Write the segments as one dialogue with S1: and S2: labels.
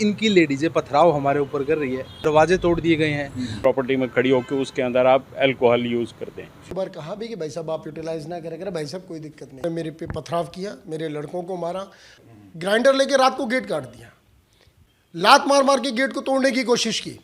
S1: इनकी लेडीजें पथराव हमारे ऊपर कर रही है, दरवाजे तोड़ दिए गए हैं।
S2: प्रॉपर्टी में खड़ी होकर उसके अंदर आप अल्कोहल यूज करते हैं।
S3: एक बार कहा भी कि भाई साहब आप यूटिलाइज ना करें, भाई साहब कोई दिक्कत नहीं। मेरे पे पथराव किया, मेरे लड़कों को मारा, ग्राइंडर लेके रात को गेट काट दिया, लात मार मार के गेट को तोड़ने की कोशिश की।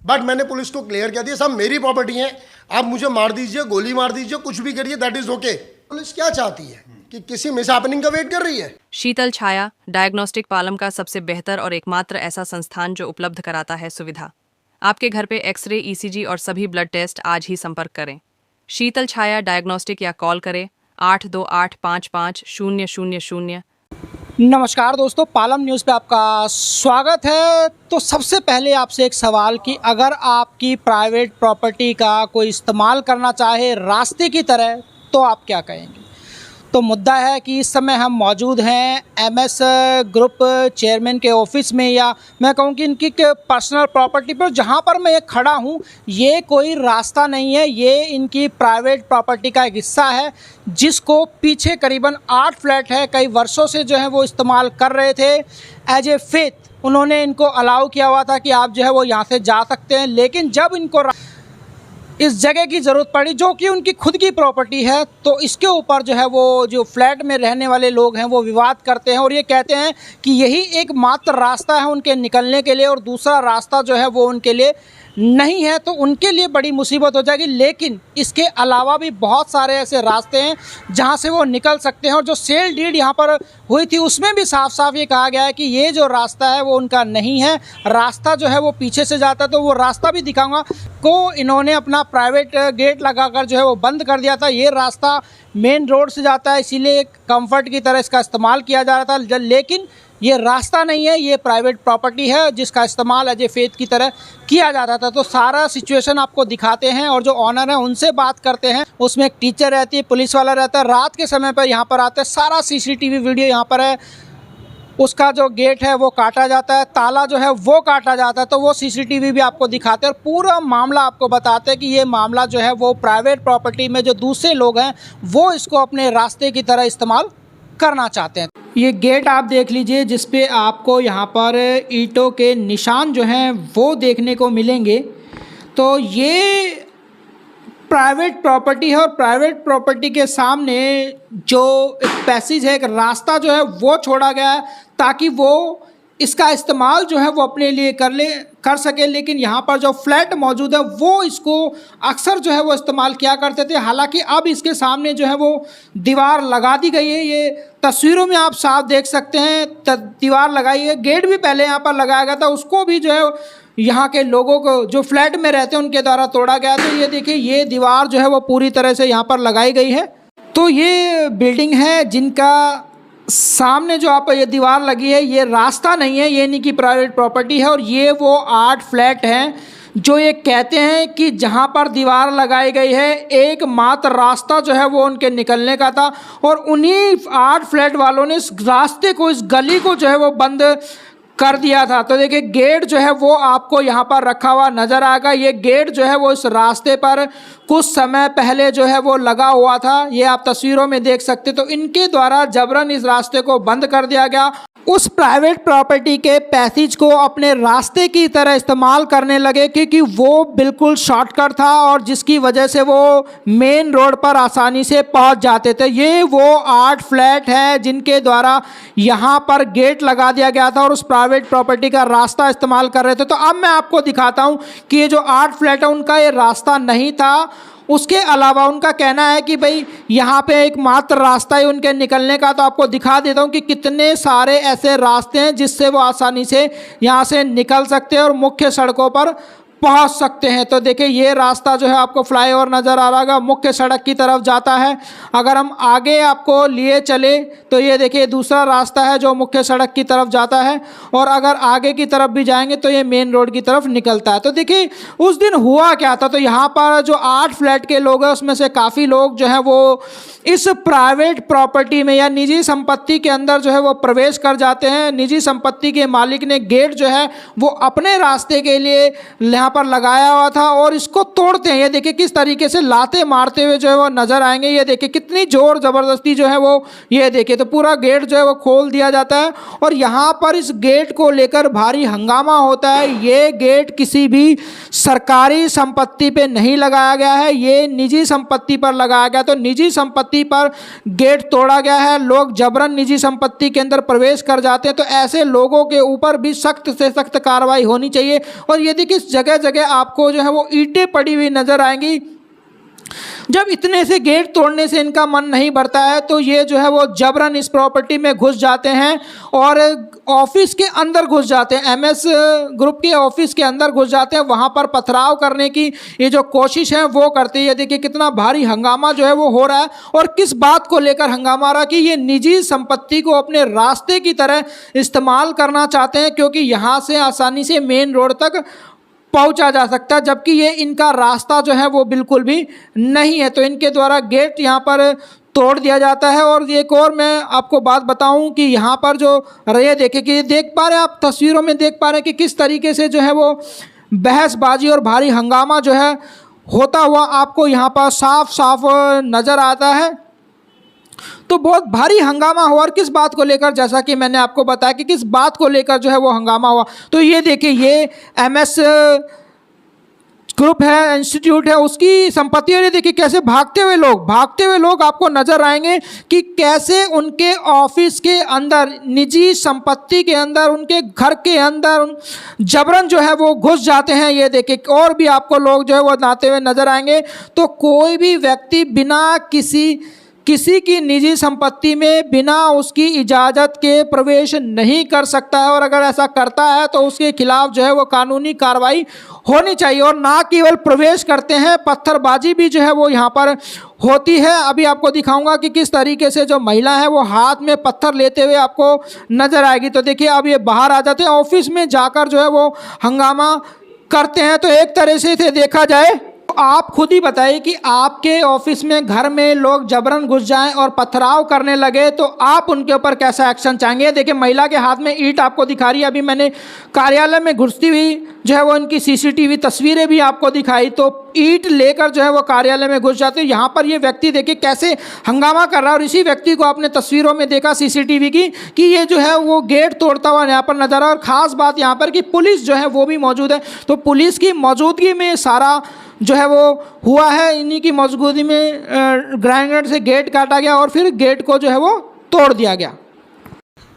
S3: बट मैंने पुलिस को क्लियर किया दिया, साहब मेरी प्रॉपर्टी है, आप मुझे मार दीजिए, गोली मार दीजिए, कुछ भी करिए, दैट इज ओके। पुलिस क्या चाहती है कि किसी मिसहैपनिंग का वेट कर रही है।
S4: शीतल छाया डायग्नोस्टिक पालम का सबसे बेहतर और एकमात्र ऐसा संस्थान जो उपलब्ध कराता है सुविधा। आपके घर पे एक्सरे, ईसीजी और सभी ब्लड टेस्ट आज ही संपर्क करें। शीतल छाया डायग्नोस्टिक या कॉल करें 82855000।
S5: नमस्कार दोस्तों, पालम न्यूज़ पे आपका स्वागत है। तो सबसे पहले आपसे एक सवाल कि अगर आपकी प्राइवेट प्रॉपर्टी का कोई इस्तेमाल करना चाहे रास्ते की तरह तो आप क्या कहेंगे। तो मुद्दा है कि इस समय हम मौजूद हैं एमएस ग्रुप चेयरमैन के ऑफिस में, या मैं कहूँ कि इनकी पर्सनल प्रॉपर्टी पर। जहाँ पर मैं खड़ा हूँ ये कोई रास्ता नहीं है, ये इनकी प्राइवेट प्रॉपर्टी का एक हिस्सा है जिसको पीछे करीबन 8 फ्लैट है, कई वर्षों से जो है वो इस्तेमाल कर रहे थे एज ए फेथ। उन्होंने इनको अलाउ किया हुआ था कि आप जो है वो यहाँ से जा सकते हैं, लेकिन जब इनको इस जगह की ज़रूरत पड़ी जो कि उनकी खुद की प्रॉपर्टी है, तो इसके ऊपर जो है वो जो फ्लैट में रहने वाले लोग हैं वो विवाद करते हैं और ये कहते हैं कि यही एकमात्र रास्ता है उनके निकलने के लिए और दूसरा रास्ता जो है वो उनके लिए नहीं है, तो उनके लिए बड़ी मुसीबत हो जाएगी। लेकिन इसके अलावा भी बहुत सारे ऐसे रास्ते हैं जहां से वो निकल सकते हैं और जो सेल डीड यहां पर हुई थी उसमें भी साफ साफ ये कहा गया है कि ये जो रास्ता है वो उनका नहीं है, रास्ता जो है वो पीछे से जाता है। तो वो रास्ता भी दिखाऊंगा को इन्होंने अपना प्राइवेट गेट लगाकर जो है वो बंद कर दिया था। ये रास्ता मेन रोड से जाता है, इसीलिए एक कम्फर्ट की तरह इसका इस्तेमाल किया जा रहा था, लेकिन ये रास्ता नहीं है, ये प्राइवेट प्रॉपर्टी है जिसका इस्तेमाल एज ए फेथ की तरह किया जाता था। तो सारा सिचुएशन आपको दिखाते हैं और जो ऑनर है उनसे बात करते हैं। उसमें एक टीचर रहती है, पुलिस वाला रहता है, रात के समय पर यहाँ पर आते हैं, सारा सीसीटीवी वीडियो यहाँ पर है। उसका जो गेट है वो काटा जाता है, ताला जो है वो काटा जाता है, तो वो सीसीटीवी भी आपको दिखाते हैं और पूरा मामला आपको बताते हैं कि ये मामला जो है वो प्राइवेट प्रॉपर्टी में जो दूसरे लोग हैं वो इसको अपने रास्ते की तरह इस्तेमाल करना चाहते हैं। ये गेट आप देख लीजिए जिस पे आपको यहाँ पर ईंटों के निशान जो हैं वो देखने को मिलेंगे। तो ये प्राइवेट प्रॉपर्टी है और प्राइवेट प्रॉपर्टी के सामने जो एक पैसेज है, एक रास्ता जो है वो छोड़ा गया है ताकि वो इसका इस्तेमाल जो है वो अपने लिए कर सके। लेकिन यहाँ पर जो फ्लैट मौजूद है वो इसको अक्सर जो है वो इस्तेमाल किया करते थे। हालांकि अब इसके सामने जो है वो दीवार लगा दी गई है, ये तस्वीरों में आप साफ देख सकते हैं दीवार लगाई है। गेट भी पहले यहाँ पर लगाया गया था, उसको भी जो है यहाँ के लोगों को जो फ्लैट में रहते हैं उनके द्वारा तोड़ा गया। तो ये देखिए ये दीवार जो है वो पूरी तरह से यहाँ पर लगाई गई है। तो ये बिल्डिंग है जिनका सामने जो आप ये दीवार लगी है ये रास्ता नहीं है, ये नहीं कि प्राइवेट प्रॉपर्टी है। और ये वो 8 फ्लैट हैं जो ये कहते हैं कि जहाँ पर दीवार लगाई गई है एकमात्र रास्ता जो है वो उनके निकलने का था और उन्हीं 8 फ्लैट वालों ने इस रास्ते को, इस गली को जो है वो बंद कर दिया था। तो देखिए गेट जो है वो आपको यहाँ पर रखा हुआ नज़र आएगा। ये गेट जो है वो इस रास्ते पर कुछ समय पहले जो है वो लगा हुआ था, ये आप तस्वीरों में देख सकते। तो इनके द्वारा जबरन इस रास्ते को बंद कर दिया गया। उस प्राइवेट प्रॉपर्टी के पैसेज को अपने रास्ते की तरह इस्तेमाल करने लगे क्योंकि वो बिल्कुल शॉर्टकट था और जिसकी वजह से वो मेन रोड पर आसानी से पहुंच जाते थे। ये वो 8 फ्लैट हैं जिनके द्वारा यहाँ पर गेट लगा दिया गया था और उस प्राइवेट प्रॉपर्टी का रास्ता इस्तेमाल कर रहे थे। तो अब मैं आपको दिखाता हूँ कि ये जो 8 फ्लैट है उनका ये रास्ता नहीं था। उसके अलावा उनका कहना है कि भाई यहाँ पे एक मात्र रास्ता है उनके निकलने का। तो आपको दिखा देता हूँ कि कितने सारे ऐसे रास्ते हैं जिससे वो आसानी से यहाँ से निकल सकते हैं और मुख्य सड़कों पर पहुंच सकते हैं। तो देखिए ये रास्ता जो है आपको फ्लाईओवर नज़र आ रहा होगा, मुख्य सड़क की तरफ जाता है। अगर हम आगे आपको लिए चले तो ये देखिए दूसरा रास्ता है जो मुख्य सड़क की तरफ जाता है और अगर आगे की तरफ भी जाएंगे तो ये मेन रोड की तरफ निकलता है। तो देखिए उस दिन हुआ क्या था, तो यहाँ पर जो 8 फ्लैट के लोग हैं उसमें से काफ़ी लोग जो हैं वो इस प्राइवेट प्रॉपर्टी में या निजी संपत्ति के अंदर जो है वो प्रवेश कर जाते हैं। निजी संपत्ति के मालिक ने गेट जो है वो अपने रास्ते के लिए यहाँ पर लगाया हुआ था और इसको तोड़ते हैं। ये देखिए किस तरीके से लाते मारते हुए जो है वो नजर आएंगे। ये देखिए कितनी जोर ज़बरदस्ती जो है वो, ये देखिए तो पूरा गेट जो है वो खोल दिया जाता है और यहाँ पर इस गेट को लेकर भारी हंगामा होता है। ये गेट किसी भी सरकारी संपत्ति पे नहीं लगाया गया है, ये निजी संपत्ति पर लगाया गया। तो निजी संपत्ति पर गेट तोड़ा गया है, लोग जबरन निजी संपत्ति के अंदर प्रवेश कर जाते हैं, तो ऐसे लोगों के ऊपर भी सख्त से सख्त कार्रवाई होनी चाहिए। और ये देखिए जगह जगह आपको जो है वो ईंटें पड़ी हुई नजर आएंगी। जब इतने से गेट तोड़ने से इनका मन नहीं भरता है तो ये जो है वो जबरन इस प्रॉपर्टी में घुस जाते हैं और ऑफिस के अंदर घुस जाते हैं, एमएस ग्रुप के ऑफिस के अंदर घुस जाते हैं। वहाँ पर पथराव करने की ये जो कोशिश है वो करते हैं। देखिए कितना भारी हंगामा जो है वो हो रहा है और किस बात को लेकर हंगामा रहा कि ये निजी संपत्ति को अपने रास्ते की तरह इस्तेमाल करना चाहते हैं, क्योंकि यहाँ से आसानी से मेन रोड तक पहुंचा जा सकता है, जबकि ये इनका रास्ता जो है वो बिल्कुल भी नहीं है। तो इनके द्वारा गेट यहाँ पर तोड़ दिया जाता है। और एक और मैं आपको बात बताऊं कि यहाँ पर जो ये देखे कि देख पा रहे हैं आप तस्वीरों में, देख पा रहे हैं कि किस तरीके से जो है वो बहसबाजी और भारी हंगामा जो है होता हुआ आपको यहाँ पर साफ साफ नज़र आता है। तो बहुत भारी हंगामा हुआ और किस बात को लेकर, जैसा कि मैंने आपको बताया कि किस बात को लेकर जो है वो हंगामा हुआ। तो ये देखिए ये एमएस ग्रुप है, इंस्टीट्यूट है, उसकी संपत्ति। और ये देखिए कैसे भागते हुए लोग आपको नजर आएंगे कि कैसे उनके ऑफिस के अंदर, निजी संपत्ति के अंदर, उनके घर के अंदर जबरन जो है वो घुस जाते हैं। ये देखिए और भी आपको लोग जो है वो आते हुए नजर आएंगे। तो कोई भी व्यक्ति बिना किसी की निजी संपत्ति में बिना उसकी इजाज़त के प्रवेश नहीं कर सकता है और अगर ऐसा करता है तो उसके खिलाफ जो है वो कानूनी कार्रवाई होनी चाहिए। और ना केवल प्रवेश करते हैं, पत्थरबाजी भी जो है वो यहाँ पर होती है। अभी आपको दिखाऊंगा कि किस तरीके से जो महिला है वो हाथ में पत्थर लेते हुए आपको नज़र आएगी। तो देखिए अब ये बाहर आ जाते हैं, ऑफिस में जाकर जो है वो हंगामा करते हैं। तो एक तरह से इसे देखा जाए, आप खुद ही बताइए कि आपके ऑफिस में, घर में लोग जबरन घुस जाएं और पथराव करने लगे तो आप उनके ऊपर कैसा एक्शन चाहेंगे। देखिए महिला के हाथ में ईंट आपको दिखा रही है। अभी मैंने कार्यालय में घुसती हुई जो है वो इनकी सीसीटीवी तस्वीरें भी आपको दिखाई। तो ईंट लेकर जो है वो कार्यालय में घुस जाते हैं। यहाँ पर ये व्यक्ति देखिए कैसे हंगामा कर रहा है और इसी व्यक्ति को आपने तस्वीरों में देखा सीसीटीवी की कि ये जो है वो गेट तोड़ता हुआ यहाँ पर नजर आ। और ख़ास बात यहाँ पर कि पुलिस जो है वो भी मौजूद है। तो पुलिस की मौजूदगी में सारा जो है वो हुआ है। इन्हीं की मौजूदगी में ग्राइंडर से गेट काटा गया और फिर गेट को जो है वो तोड़ दिया गया।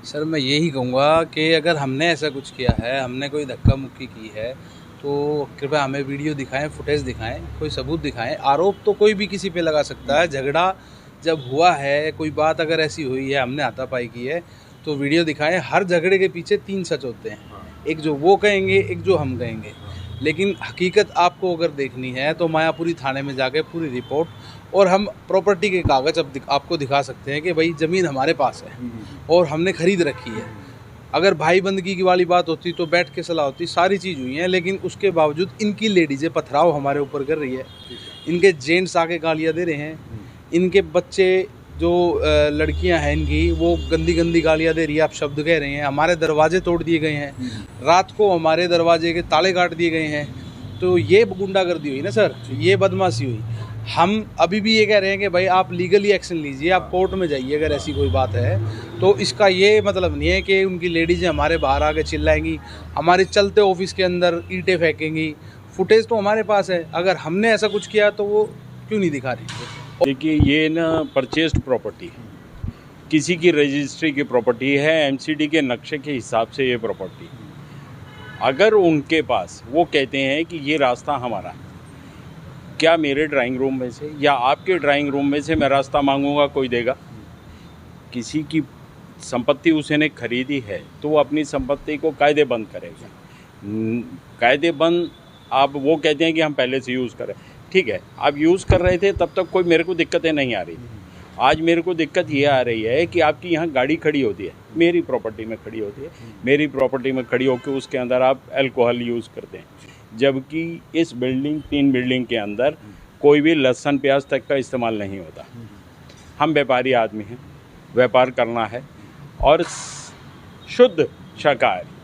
S1: सर मैं यही कहूँगा कि अगर हमने ऐसा कुछ किया है, हमने कोई धक्का मुक्की की है, तो कृपया हमें वीडियो दिखाएं, फुटेज दिखाएं, कोई सबूत दिखाएं। आरोप तो कोई भी किसी पे लगा सकता है। झगड़ा जब हुआ है, कोई बात अगर ऐसी हुई है, हमने हाथापाई की है, तो वीडियो दिखाएं। हर झगड़े के पीछे 3 सच होते हैं, एक जो वो कहेंगे, एक जो हम कहेंगे। लेकिन हकीकत आपको अगर देखनी है तो मायापुरी थाने में जाके पूरी रिपोर्ट, और हम प्रॉपर्टी के कागज़ अब आपको दिखा सकते हैं कि भाई ज़मीन हमारे पास है और हमने ख़रीद रखी है। अगर भाई बंदगी की वाली बात होती तो बैठ के सलाह होती, सारी चीज़ हुई है। लेकिन उसके बावजूद इनकी लेडीज़ें पथराव हमारे ऊपर कर रही है, इनके जेंट्स आके गालियाँ दे रहे हैं, इनके बच्चे जो लड़कियां हैं इनकी वो गंदी गंदी गालियाँ दे रही है, आप शब्द कह रहे हैं। हमारे दरवाजे तोड़ दिए गए हैं, रात को हमारे दरवाजे के ताले काट दिए गए हैं। तो ये गुंडागर्दी हुई ना सर, ये बदमाशी हुई। हम अभी भी ये कह रहे हैं कि भाई आप लीगली एक्शन लीजिए, आप कोर्ट में जाइए अगर ऐसी कोई बात है। तो इसका ये मतलब नहीं है कि उनकी लेडीज़ें हमारे बाहर आके चिल्लाएंगी, हमारे चलते ऑफिस के अंदर ईंटें फेंकेंगी। फुटेज तो हमारे पास है, अगर हमने ऐसा कुछ किया तो वो क्यों नहीं दिखा रही।
S2: देखिए ये ना परचेस्ड प्रॉपर्टी है, किसी की रजिस्ट्री की प्रॉपर्टी है, एमसीडी के नक्शे के हिसाब से ये प्रॉपर्टी। अगर उनके पास वो कहते हैं कि ये रास्ता हमारा है, क्या मेरे ड्राइंग रूम में से या आपके ड्राइंग रूम में से मैं रास्ता मांगूंगा, कोई देगा? किसी की संपत्ति उसने खरीदी है तो वो अपनी संपत्ति को कायदेबंद करेगा। कायदेबंद आप वो कहते हैं कि हम पहले से यूज़ करें, ठीक है, आप यूज़ कर रहे थे तब तक कोई मेरे को दिक्कतें नहीं आ रही थी। आज मेरे को दिक्कत ये आ रही है कि आपकी यहाँ गाड़ी खड़ी होती है, मेरी प्रॉपर्टी में खड़ी होती है, मेरी प्रॉपर्टी में खड़ी होकर उसके अंदर आप अल्कोहल यूज़ करते हैं, जबकि इस बिल्डिंग 3 बिल्डिंग के अंदर कोई भी लहसुन प्याज तक का इस्तेमाल नहीं होता। हम व्यापारी आदमी हैं, व्यापार करना है और शुद्ध शाकाहारी।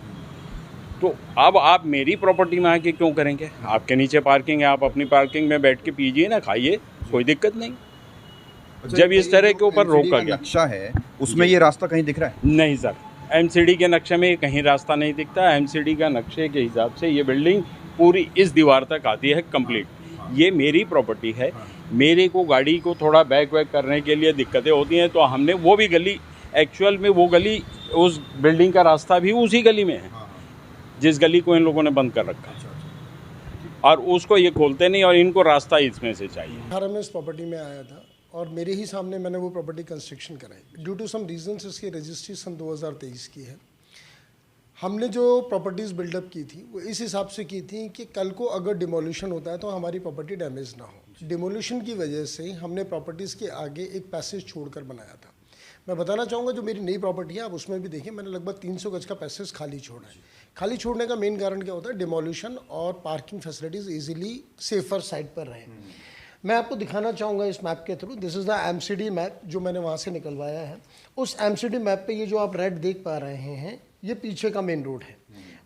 S2: तो अब आप मेरी प्रॉपर्टी में आके क्यों करेंगे? आपके नीचे पार्किंग है, आप अपनी पार्किंग में बैठ के पीजिए ना, खाइए, कोई दिक्कत नहीं। जब इस तरह के ऊपर रोका गया,
S6: नक्शा है उसमें ये रास्ता कहीं दिख रहा है?
S2: नहीं सर, एमसीडी के नक्शे में कहीं रास्ता नहीं दिखता। एमसीडी का नक्शे के हिसाब से ये बिल्डिंग पूरी इस दीवार तक आती है कंप्लीट। ये मेरी प्रॉपर्टी है, मेरे को गाड़ी को थोड़ा बैक करने के लिए दिक्कतें होती हैं, तो हमने वो भी गली, एक्चुअल में वो गली, उस बिल्डिंग का रास्ता भी उसी गली में है जिस गली को इन लोगों ने बंद कर रखा है, और उसको ये खोलते नहीं, और इनको रास्ता इसमें से चाहिए।
S3: 18 में इस प्रॉपर्टी में आया था और मेरे ही सामने मैंने वो प्रॉपर्टी कंस्ट्रक्शन कराई। ड्यू टू सम रीजंस इसकी रजिस्ट्री सन 2023 की है। हमने जो प्रॉपर्टीज़ बिल्डअप की थी वो इस हिसाब से की थी कि कल को अगर डिमोलिशन होता है तो हमारी प्रॉपर्टी डैमेज ना हो। डिमोलिशन की वजह से हमने प्रॉपर्टीज़ के आगे एक पैसेज छोड़कर बनाया था। मैं बताना चाहूँगा जो मेरी नई प्रॉपर्टी है आप उसमें भी देखिए, मैंने लगभग 300 गज का पैसेज खाली छोड़ा है। खाली छोड़ने का मेन कारण क्या होता है? डिमोलिशन और parking facilities easily safer side पर रहें। मैं आपको दिखाना चाहूँगा इस मैप के through. This is the MCD map जो मैंने वहाँ से निकलवाया है। उस एमसीडी मैप पे ये जो आप रेड देख पा रहे हैं ये पीछे का मेन रोड है,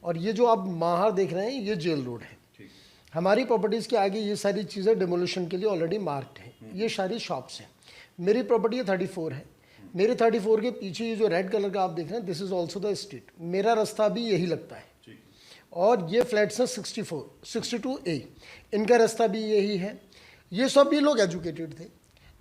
S3: और ये जो आप बाहर देख रहे हैं ये जेल रोड है। हमारी प्रॉपर्टीज़ के आगे ये सारी चीज़ें डिमोलिशन के लिए ऑलरेडी मार्क्ड हैं। ये सारी शॉप्स हैं। मेरी प्रॉपर्टी 34 है। मेरे 34 के पीछे ये जो रेड कलर का आप देख रहे हैं this is also the street. मेरा रास्ता भी यही लगता है, और ये फ्लैट्स हैं 64, 62A, इनका रास्ता भी यही है। ये सब ये लोग एजुकेटेड थे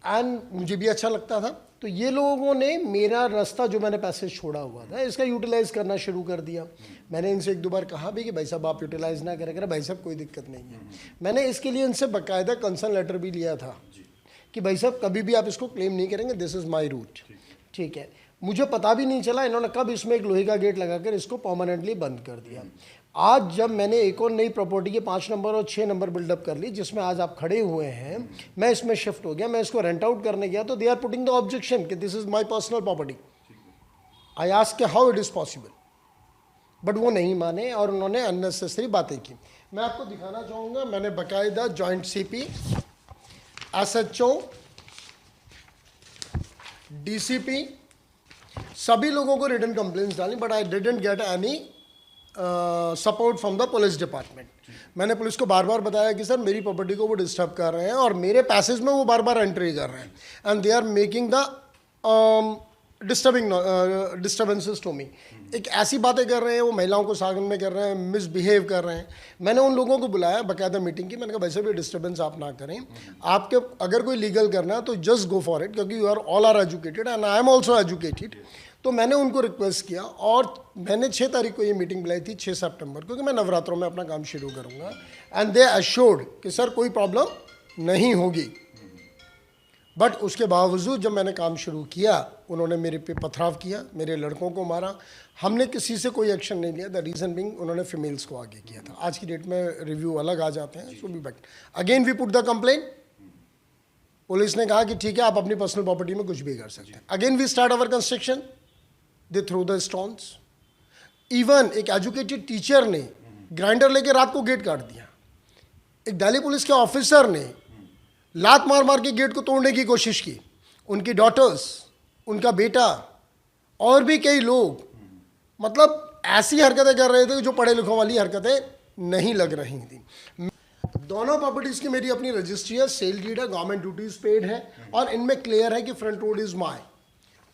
S3: एंड मुझे भी अच्छा लगता था, तो ये लोगों ने मेरा रास्ता जो मैंने पैसेज छोड़ा हुआ था इसका यूटिलाइज़ करना शुरू कर दिया। मैंने इनसे एक दो बार कहा भी कि भाई साहब आप यूटिलाइज़ ना करें, भाई साहब कोई दिक्कत नहीं है। मैंने इसके लिए इनसे बाकायदा कंसर्न लेटर भी लिया था कि भाई साहब कभी भी आप इसको क्लेम नहीं करेंगे, दिस इज़ माई रूट। ठीक है, मुझे पता भी नहीं चला इन्होंने कब इसमें एक लोहे का गेट लगाकर इसको परमानेंटली बंद कर दिया। आज जब मैंने एक और नई प्रॉपर्टी के 5 नंबर और 6 नंबर बिल्डअप कर ली जिसमें आज आप खड़े हुए हैं, मैं इसमें शिफ्ट हो गया, मैं इसको रेंट आउट करने गया तो they are putting the objection कि this is my personal property. I ask के how it is possible, but वो नहीं माने और उन्होंने अननेसेसरी बातें की। मैं आपको दिखाना चाहूँगा, मैंने बाकायदा जॉइंट CP, SHO, DCP सभी लोगों को रिटन कंप्लेंट्स डाली, but I didn't get any support from the police department. मैंने पुलिस को बार बार बताया कि सर मेरी प्रॉपर्टी को वो डिस्टर्ब कर रहे हैं और मेरे पैसेज में वो बार बार एंट्री कर रहे हैं and they are making the disturbances to me. एक ऐसी बातें कर रहे हैं, वो महिलाओं को सामने कर रहे हैं, मिसबिहेव कर रहे हैं। मैंने उन लोगों को बुलाया, बाकायदा मीटिंग की, मैंने कहा भाई साहब ये डिस्टर्बेंस आप ना करें, आपके अगर कोई लीगल करना है तो जस्ट गो फॉर इट, क्योंकि you are all are educated and I am also educated. तो मैंने उनको रिक्वेस्ट किया और मैंने 6 तारीख को ये मीटिंग बुलाई थी, 6 सितंबर, क्योंकि मैं नवरात्रों में अपना काम शुरू करूँगा एंड दे एश्योर्ड कि सर कोई प्रॉब्लम नहीं होगी। बट उसके बावजूद जब मैंने काम शुरू किया उन्होंने मेरे पे पथराव किया, मेरे लड़कों को मारा। हमने किसी से कोई एक्शन नहीं लिया, द रीज़न बिंग उन्होंने फीमेल्स को आगे किया था। आज की डेट में रिव्यू अलग आ जाते हैं, so be back again we put the complaint. Police ने कहा कि ठीक है आप अपनी पर्सनल प्रॉपर्टी में कुछ भी कर सकते हैं। Again we start our construction, they throw the stones. Even एक एजुकेटेड टीचर ने ग्राइंडर लेके रात को गेट काट दिया। एक दिल्ली पुलिस के ऑफिसर ने लात मार मार के गेट को तोड़ने की कोशिश की। उनकी डॉटर्स, उनका बेटा और भी कई लोग मतलब ऐसी हरकतें कर रहे थे जो पढ़े लिखों वाली हरकतें नहीं लग रही थी। दोनों प्रॉपर्टीज़ की मेरी अपनी रजिस्ट्री है, सेल डीड है, गवर्नमेंट ड्यूटीज पेड है और इनमें क्लियर है कि फ्रंट रोड इज माय।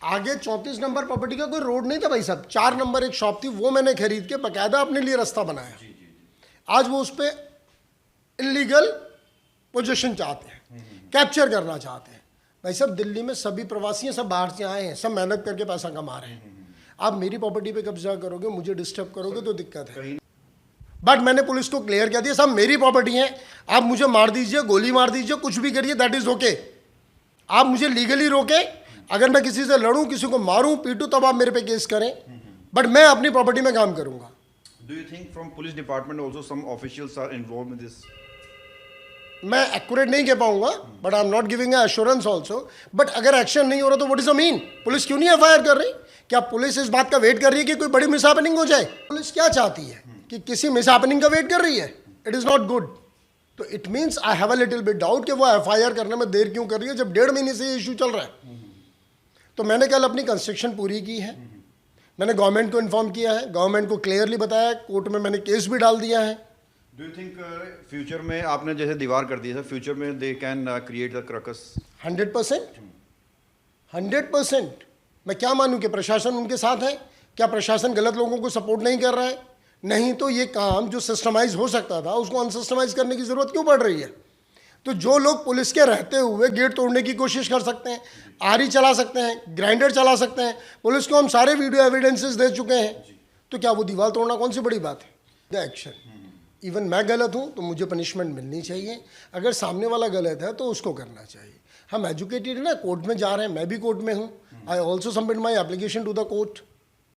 S3: आगे 34 नंबर प्रॉपर्टी का कोई रोड नहीं था भाई साहब, 4 नंबर एक शॉप थी, वो मैंने खरीद के बाकायदा अपने लिए रास्ता बनाया। आज वो उस पर इलीगल पोजीशन चाहते हैं, कैप्चर करना चाहते हैं। भाई साहब दिल्ली में सभी प्रवासी हैं, सब बाहर से आए हैं, सब मेहनत करके पैसा कमा रहे हैं। आप मेरी प्रॉपर्टी पे कब्जा करोगे, मुझे डिस्टर्ब करोगे तो दिक्कत है। बट मैंने पुलिस को क्लियर कर दिया, सब मेरी प्रॉपर्टी है, आप मुझे मार दीजिए, गोली मार दीजिए, कुछ भी करिए, दैट इज ओके। आप मुझे लीगली रोके, अगर मैं किसी से लड़ूं, किसी को मारूं, पीटूं, तब आप मेरे पे केस करें, बट मैं अपनी प्रॉपर्टी में काम करूंगा।
S6: Do you think from police department also some officials are involved in this?
S3: मैं एक्यूरेट नहीं कह पाऊंगा, but I am not giving assurance also. But अगर एक्शन नहीं हो रहा तो what is the mean? Police क्यों नहीं एफआईआर कर रही? क्या पुलिस इस बात का वेट कर रही है कि कोई बड़ी मिसहैपनिंग हो जाए? पुलिस क्या चाहती है कि किसी मिसहैपनिंग का वेट कर रही है? It is not good. तो it means I have a little bit doubt कि वो एफआईआर करने में देर क्यों कर रही है जब 1.5 महीने से ये इशू चल रहा है। तो मैंने कल अपनी कंस्ट्रक्शन पूरी की है, मैंने गवर्नमेंट को इन्फॉर्म किया है, गवर्नमेंट को क्लियरली बताया, कोर्ट में मैंने केस भी डाल दिया है।
S6: डू यू थिंक फ्यूचर में आपने जैसे दीवार कर दी है, फ्यूचर में they can create the Crocus?
S3: 100%, 100%। मैं क्या मानूं कि प्रशासन उनके साथ है? क्या प्रशासन गलत लोगों को सपोर्ट नहीं कर रहा है? नहीं तो ये काम जो सिस्टमाइज हो सकता था उसको अनसिस्टमाइज करने की ज़रूरत क्यों पड़ रही है? तो जो लोग पुलिस के रहते हुए गेट तोड़ने की कोशिश कर सकते हैं, आरी चला सकते हैं, ग्राइंडर चला सकते हैं, पुलिस को हम सारे वीडियो एविडेंसेस दे चुके हैं, तो क्या वो दीवार तोड़ना कौन सी बड़ी बात है? द एक्शन, इवन मैं गलत हूँ तो मुझे पनिशमेंट मिलनी चाहिए, अगर सामने वाला गलत है तो उसको करना चाहिए। हम एजुकेटेड है ना, कोर्ट में जा रहे हैं, मैं भी कोर्ट में हूँ, I also submit my application to the court.